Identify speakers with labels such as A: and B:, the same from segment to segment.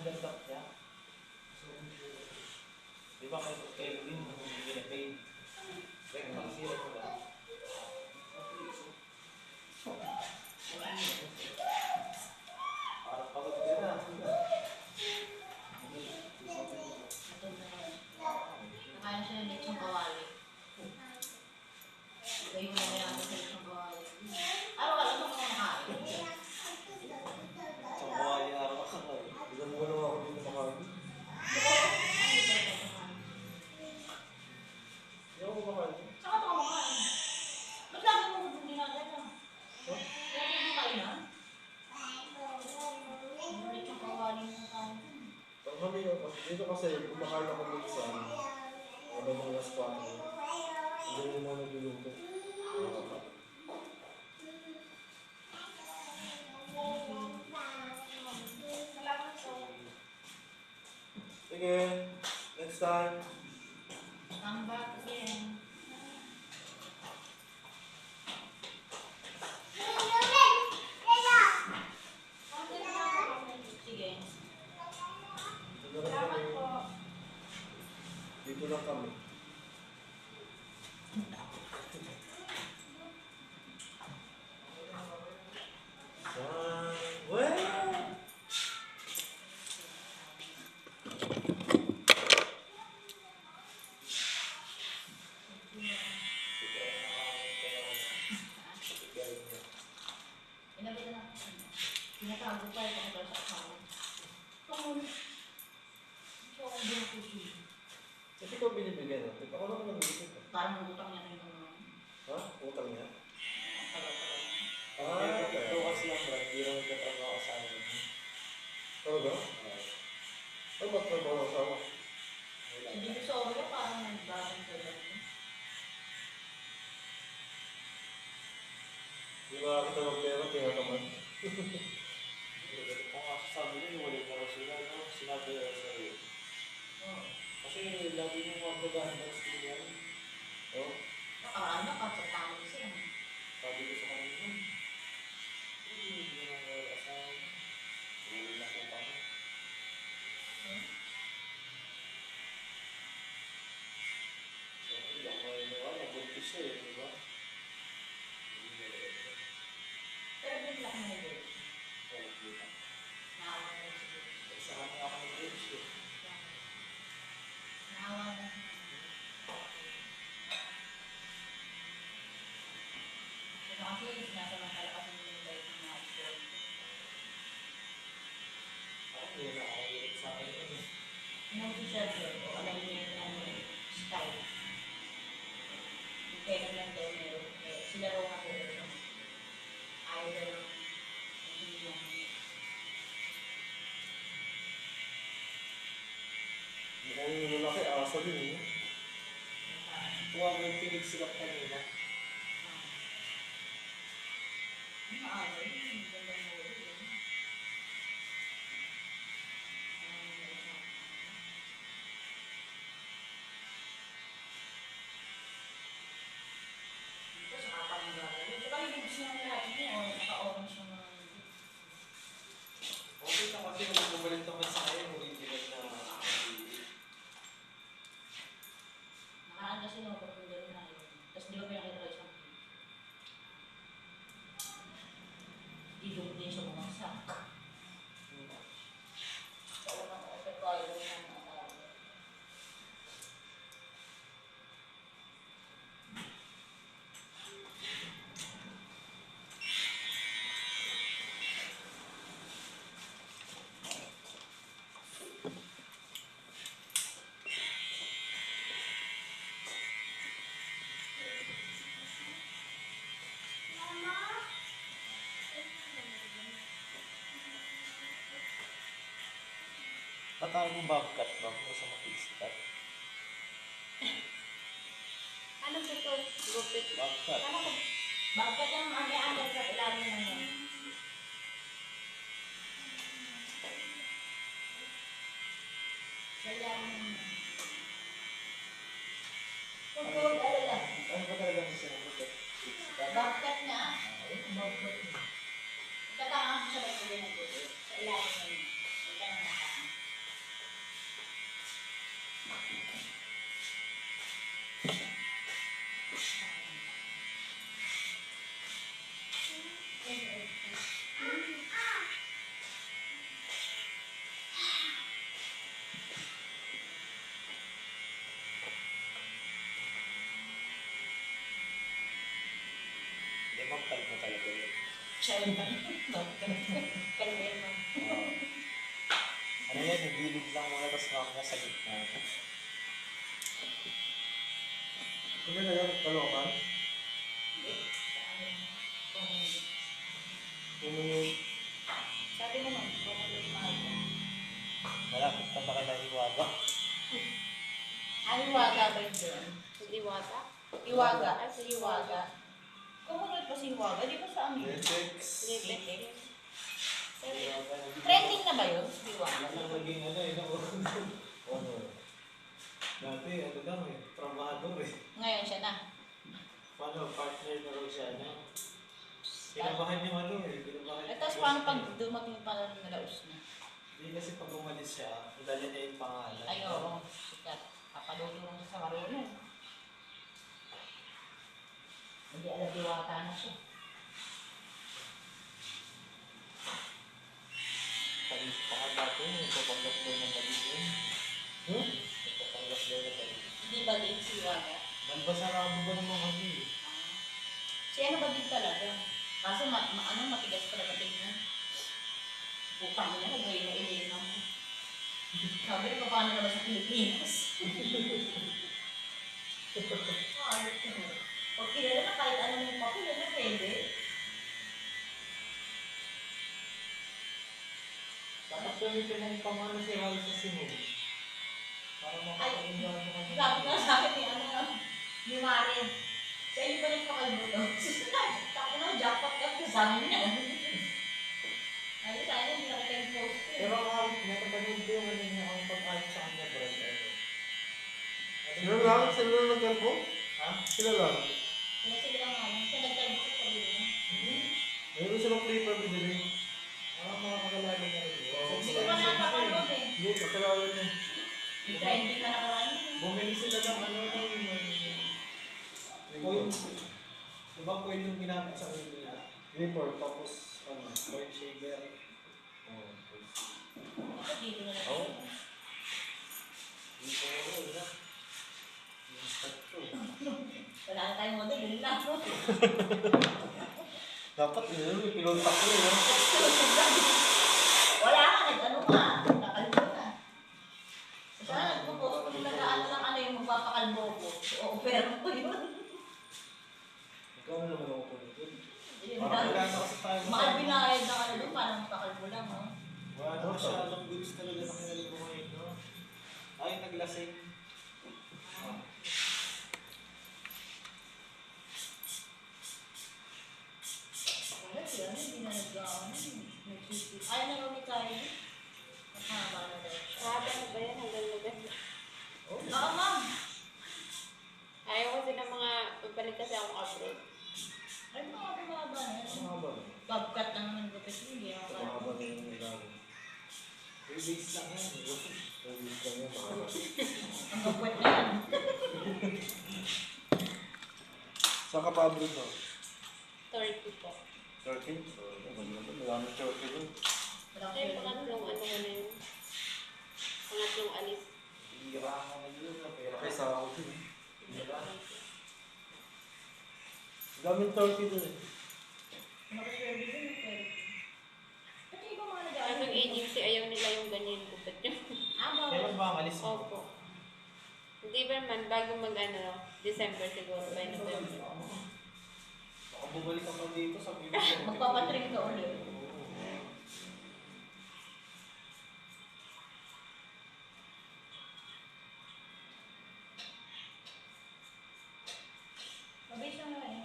A: laptop niya. Di ba kay Kevin, pinapay? Like, makasira ko ba? Parang pagod ka na.
B: Nakain siya ng lechong kawali. Ito yung nangyayari sa lechong kawali. Araw-araw ito ko nakain.
A: Sa buhay araw-araw.
C: Ilan mo lang ako dito makain? Hindi ako makain.
B: Saka ito ka makain. Ba't lagi mo kung hindi natin ah? Lagi mo kain ah? Yung lechong kawali mo kain.
C: Pag kami, dito kasi, kumakain ako dito sa ano. Ano mga last quarter. Hindi mo nagluluto. Sige, next time.
B: Come back again. Sige.
C: Dito lang kami. Dito lang kami. Well.
B: Inabot na. Pinatago pa yung pagkakal sa asawa. Tungkol. Ito ang buong puso.
C: Kasi ikaw binibigyan natin. Ako naman nag-iisip.
B: Parang utang niya rin naman.
C: Ha? Utang niya?
B: Tagal-tagal.
A: Ito kasi ang brand, hindi rin nagtatrabaho sa amin.
C: Talaga? Ano ba trabaho ng asawa?
B: Sa Divisoria, parang nagbagang sa dati.
C: Di ba kita mag-pera, tinatamad?
A: Kung kasi sabi niya, wala na raw sila, no? Sinabi niya sa iyo. Kasi lagi niyo magbagaan ng sila.
C: Oh?
B: Nakaraan na, kapatawag siya.
A: Sabi ko sa kanila, hindi na wala asawa. Wala na po pa. So, hindi ako wala. Buntis siya eh, di ba?
B: Pero bigla ko na yun.
A: Wala kita.
B: Naawa na yun siguro.
A: Isa kami ako ng James eh.
B: Naawa na yun. Ito kasi, sinasamantala kasi yung life ng mga school.
A: Ako hindi na nakakagilit sa akin yun eh.
B: Nung si Sergio, alam niya yung ano, style. Yung kailan lang daw meron. Sila raw nga po ito. Ayaw daw lang. Hindi lang.
C: Mukhang yung lalaki, asa din eh.
A: Kung ako yung pinigsilap kanina,
B: Maaari, hindi ganda mo yun. Dito sa kapal ng gagawin. Tsaka yung gusto ng lahat niya, o naka-orange yung mga
A: okay na kasi nung bumalik naman sa akin, original na
B: nakaraan kasi nung pagpunta rin na yun. Tapos di ba may nakita kayo sa idong din siya bumagsak. So, walang open tayo rin ng mga tao.
A: Patawag mong bobcat ba? O sa makisikat?
B: Ano ba ito? Gupit.
A: Bobcat.
B: Ano ko? Bakit yung ane-ane sa ilalim ng yun? Sa ilalim ng yun. Huwag ko mag-alala.
A: Ano ba talaga yung sinabutot?
B: Bakit nga? Bakit nga? Katangan ko sa bagay ng gupit. Sa ilalim ng yun. Huwag ka nang nakaka. Siya lang. Kalma.
A: Ano yan, nagilid lang muna tapos mamaya sa gitna.
C: Ano na yan? Kalokan?
B: Hindi. Saan yun?
C: Yung
B: Sabi mo naman, kung ano yung mahal ko.
A: Malapit na makilaliwaga.
B: Ay, iwaga ba yun doon?
D: Diwata?
B: Iwaga. Ay, sa iwaga. Kumunod pa si iwaga. Di ba sa amin?
C: Letex.
B: Litik. Trending na ba yun? Iwaga.
A: Ano naging ano eh, no?
C: Ano? Dati, ano lang eh. Trabahador eh.
B: Ngayon siya na.
A: Paano, partner na rin siya, no? Kinabahan yung ano eh. Kinabahan.
B: At tapos paano pag dumating pa lang nalaos na?
A: Hindi kasi pag umalis siya, dali niya yung pangalan.
B: Ay, oo. Sikat. Papaluto lang siya sa marunong. Hindi alam diwata na siya.
A: Palis pa ka dati, nagpapanggap daw ng baligyan. Nagpapanggap daw ng baligyan.
B: Hindi ba din si iwaga?
A: Nagbasarado ba naman kami eh?
B: Si ano ba din talaga? Kaso matigas talaga tingnan. Putang niya, nagawin na ilin mo. Sabi na paano naman sa Pilipinas? Ayos ko mo. Pag kilala na kahit ano yung papel, na pwede.
A: Dapat gamitin ng pangalan si Raul sa Simog. Para makakaindahan mo kami.
B: Sabi nga sa akin ni ano nga, ni Marin. Sa inyo ba nagpakalbo to? Sabi na, jackpot ka sa amin yan. Ay, sana hindi na kita yung post eh.
A: Pero nakapanood ko yung ano niya, ang pag-ayos sa kanya, bro.
C: Sila lang? Sila lang nagkalbo?
A: Ha?
C: Sila lang.
B: Sila lang naman. Siya nagkalbo sa pagkakas.
C: Mayroon silang paper binili.
A: Mga kagalala na rin.
B: Hindi ko pa nakakalbo eh.
C: Hindi, kakilala niya.
B: Trending na nakaraan yun.
A: Bumili sila ng ano, coin. Diba coin yung ginamit sa coin nila?
C: Report, tapos ano?
A: Coin shaver.
B: Ako dito na lang.
A: Oo. Dito ko rin, ha? Yung start ko.
B: Wala na tayong model, yun lang.
A: Dapat yun, pinuntak ko yun.
B: Wala ka, nag-ano ka. Nakalbo na. Sana nagpo-post kung nag-ano lang ano yung magpapakalbo ko. O-opera ko yun.
C: Ikaw na naman ako po nito.
B: Yun
A: Parang wala
B: lang.
A: na kasi tayo.
B: Mahal binayad na ano doon, parang makakalbo lang. Oh.
A: Wala na masyadong goods talaga na kinalibo ngayon, no? Ay, naglasing.
B: Wala siya, hindi na nag-ano. Nagsisip. Ayaw na raw ni Kaya. Mahaba na daw siya.
D: Haba na ba yan hanggang lugar?
B: Oo, ma'am.
D: Ayaw kasi ng mga, pagpalit kasi akong abroad.
B: Ay, mahaba na yan.
C: Ang haba na.
B: Bobcat lang naman gupit mo, hindi ako
C: Ang haba na yung nilaro.
A: 3 days lang yan.
C: Service lang yan, mahaba.
B: ang gupit na yan.
C: Saan ka pa abroad no?
D: Turkey po.
C: Turkey? Marami Turkey dun.
B: Walang
D: Kaya
B: pwede.
D: pangatlong ano mo na yun. Pangatlong alis.
A: Hira ka na yun, no? Pero
C: Kaya sa ako dun.
A: Hira.
C: Daming Turkey dun eh.
B: Nakaswerte din yung pwede. Ba't yung iba mga nag-ano?
D: Anong agency ayaw nila yung ganyan kupit nyo.
B: Bawal.
A: Kailan ba ang alis mo?
D: Opo. Hindi ba man, bago mag-ano, December siguro, by November.
A: Baka bumalik ako dito sa video.
B: Magpapatring ka ulit. Mabilis lang naman eh.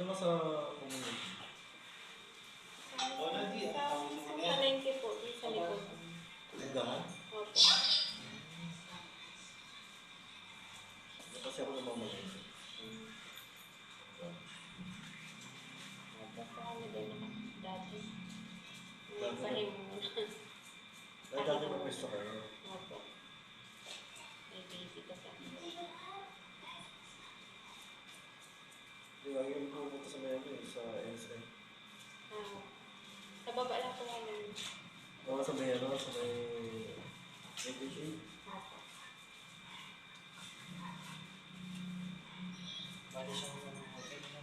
C: Sino sa community?
D: Sa palengke po, dun sa likod.
C: Tindahan?
D: Opo.
C: Kasi ako namamalit.
D: Opo, kami din naman dati.
C: Dati
D: Pahingo mo na.
C: Ay, dati may pwesto kayo.
D: Opo. May busy kasi ako.
C: Di ba, yung pupunta sa Miami, sa NSA.
D: Ah, sa baba lang po kami.
C: Mga sa may ano, sa may APA.
D: Opo.
A: Bali siyang hotel na.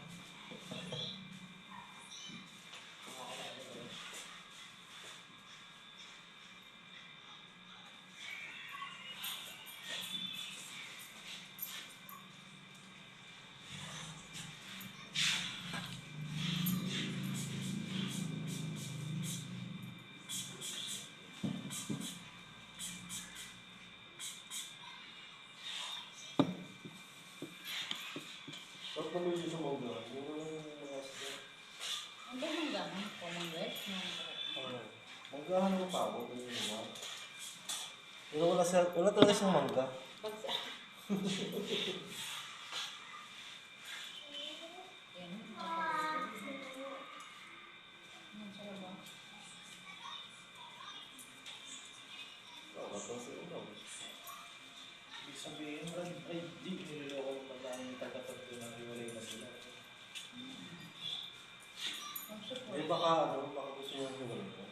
C: Ba't pamilya sa Mongga? Yung mga sila.
B: Ang ganun ganun, Commonwealth,
C: Manggahan ng tao, ganyan naman. Pero wala talaga siyang mangga.
D: Bagsa.
B: yan, yan sa labas.
C: Wala talaga sila ulam.
A: Ibig sabihin, ay, di, niloloko mo pala ang taga-tatlo na hiwalay na sila.
B: Ang support.
C: Eh baka ano, baka gusto nyo hiwalay ko.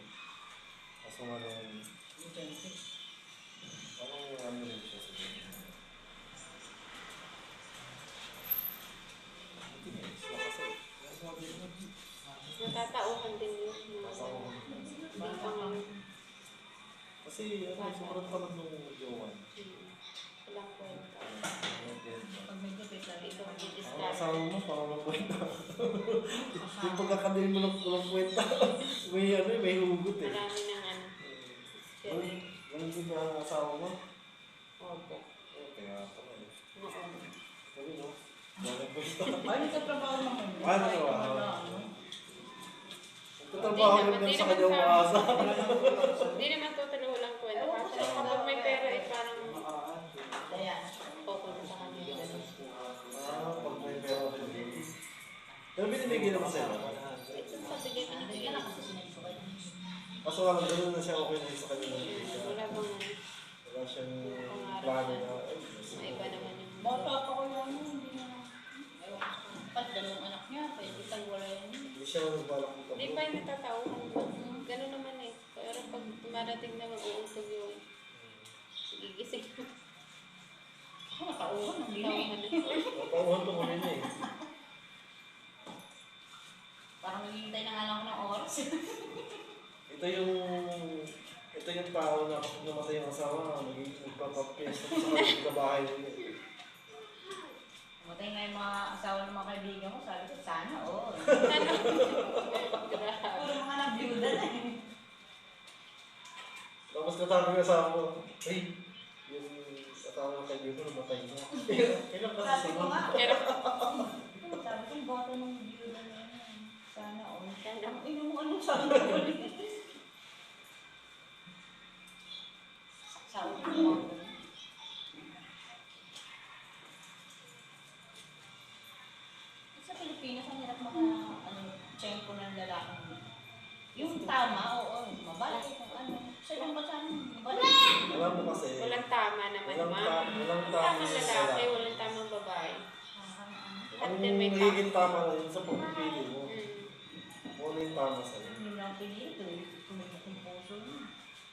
C: Kaso nga nung, parang ano rin siya sa ganyan. Hindi nga, isla kasi.
D: Natatauhan din yun.
C: Kasama ko.
D: Hindi pa nga.
C: Kasi ano, sobrang tamad nung jowan.
D: Walang kwenta.
B: Pag may gupit, lagi
D: Ikaw
B: ko.
C: Ang
D: di-discard.
C: asawa mo, parang magkwenta. Yung pagkakadayin mo ng kulang kwenta, may ano, may hugot eh.
D: Marami ng ano.
C: Ganun din na ang asawa mo?
D: Opo.
C: Kaya pala eh.
D: Noon.
C: Sabi no? Walang kwenta.
B: Ay, nagtatrabaho naman.
C: Ay, nagtatrabaho.
B: Ano?
C: Nagtatrabaho rin lang sa kanyang umaasa.
D: Hindi naman totally walang kwenta. Kasi kapag may pera eh parang
B: Kaya,
D: pupunta sa kanya.
C: Pag may pera ko din. Pero binibigyan naman sa'yo.
D: Ito sa sige,
B: hindi na kasi sinayso kayo.
C: Kaso nga, ganun na siya okay na sa kanya.
D: wala bang
C: Wala siyang plano na, ay,
D: may iba naman yung
B: Bata pa ko lang, hindi na. Ewan ko sa pat, dalawang anak niya, pwede tagwala yan.
C: hindi siya nagbalak ng
D: Hindi pa yung natatauhan ko. Ganun naman eh. Pero pag dumarating na mag-uusog yung gigising ko.
B: Ako, natauhan, hindi na eh.
C: Natauhan ko muna niya eh.
B: Parang naghihintay na nga lang ako ng oras.
C: Ito yung tao na kapag namatay yung asawa, magpapapiyesta sa kanyang kabahay niya.
B: Matay nga yung mga asawa ng mga kaibigan ko, sabi ko, sana all.
D: Grabe.
B: Puro mga nabiyuda na eh.
C: Tapos katabi yung asawa ko, ay, yung asawa ng kaibigan ko namatay na. Kailan ka
B: Sabi ko nga,
D: Pero
B: sabi ko, boto ng biyuda na yan. Sana all.
D: Sana.
B: Ang ina mo, anong sana all? Sabi ko mga ganun. Sa Pilipinas, ang hirap tiyempo ng lalaki. Yung tama, oo, mabalik kung ano. Sa ibang bansa, mabalik.
C: Alam mo kasi,
D: walang tama naman, ma'am.
C: walang
D: Tamang
C: tamang
D: lalaki, walang tamang babae.
C: Ang
D: Lahat din may tama.
C: nagiging tama na yun sa pagpipili mo.
D: Mm.
C: Ano yung tama sa'yo?
B: Hindi lang pinito eh. Kumikot yung puso niya.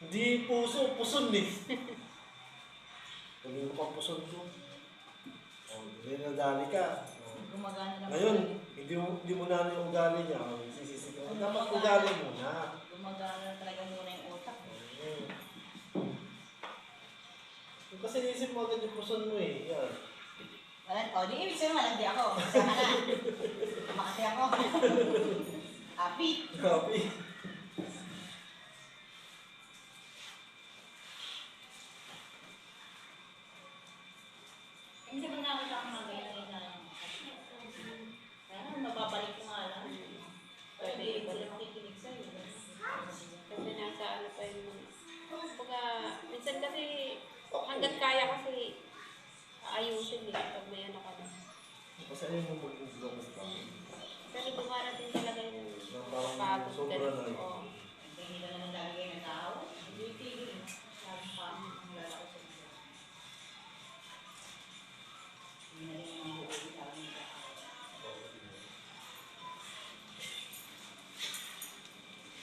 C: Hindi puso, puson eh. Pagin mo pang puson ko. O, dinadali ka. O,
B: Gumagana lang.
C: ngayon, hindi mo na yung ugali niya. Sisisi ka. Dapat ugali mo na.
B: Gumagana na talaga muna yung utak.
C: Kasi iisip mo agad yung puson mo eh. Yan.
B: O, di ibig sabihin malandi ako. Sana na. Makati ako. Happy.
C: Copy.
B: Hindi mo nakita ko mga ganyan na. Kaya mababalik
C: Sobra na.
B: Oo. Hindi ka naman lagi kayo nag-aaw. Hindi tigil. Sabi pa ang lalaki sa mga. Hindi na rin naman buuwi sa amin nag-aaw.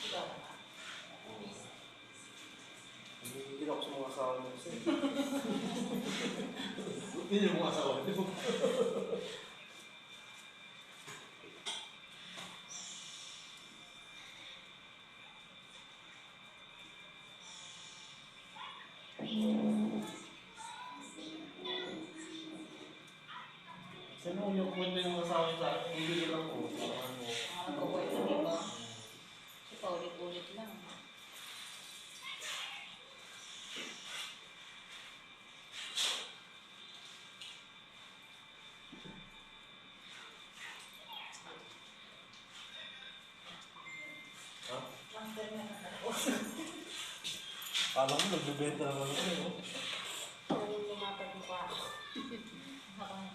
B: Ikaw ba?
C: Hindi ako sa mga asawa mo kasi. Buti yung mga asawa niyo. Sino yung kwento yung asawa niyo sa akin? Hindi lang ko. Ano?
B: Mga nagkukwento, di ba? Kasi paulit-ulit lang.
C: Ha?
B: Number na ako.
C: Alam mo, nagbibenta naman ako. No?
D: Parang lumapag mukha ako.
B: Ako na.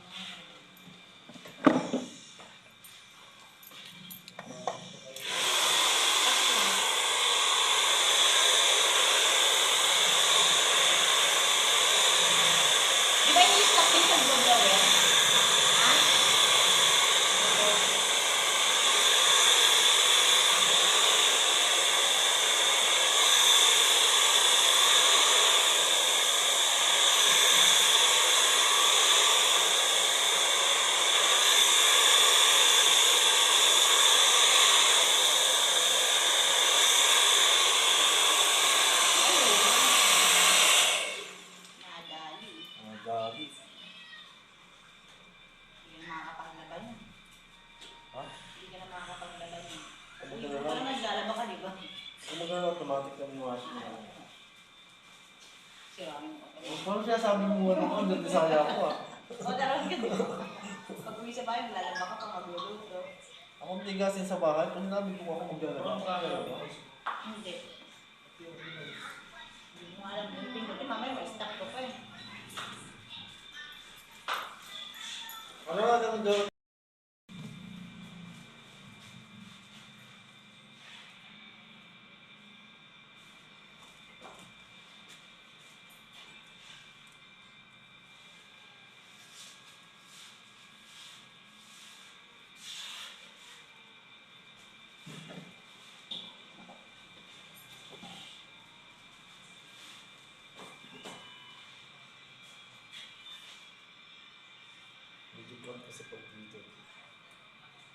B: Di ba ini-stop din sa blower? Ha? Nadali.
C: Mga gabi.
B: Hindi ka na makakapaglaban yan.
C: Ha?
B: Hindi ka na makakapaglaban yan.
C: Ano
B: Hindi
C: ka
B: ka
C: naman?
B: na naglalaba ka, di ba?
C: Kung magkano automatic na yung washing na.
B: Siramin mo pa.
C: Parang siya sabi mo ano ko, nag-desaya ako ah.
B: O, darawin ka, di ba? Pag uwi sa bahay, lalaba ka pa magluluto.
C: Ako tigasin sa bahay, kung sinabi ko ako maglalaba.
B: Hindi. Hindi mo alam. Tingnan ko, mamaya may stock ko pa eh.
C: Ano nga naman doon? Medyo blunt kasi pag dito.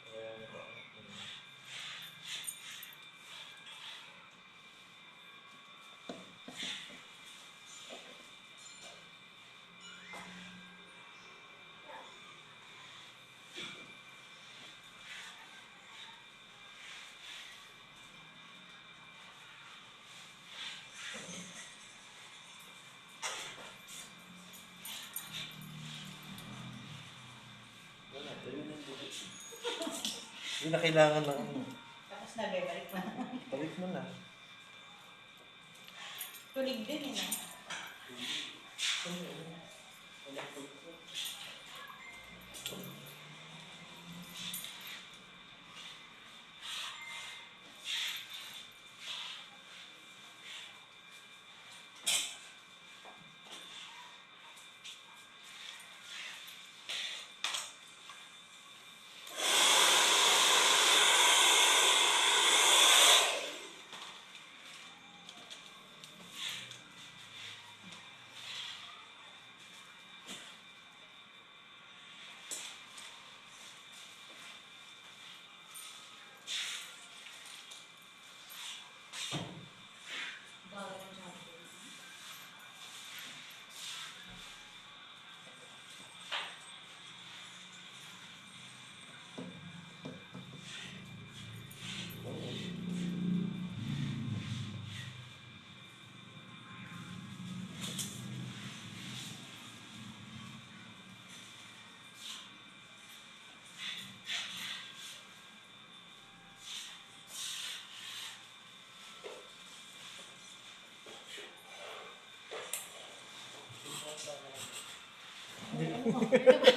C: Kaya, wala, tayo na yung buhay. Hindi na kailangan ng ano.
B: Tapos nabebalik na.
C: Balik mo na.
B: Tulig din eh. No?
D: Ano ba?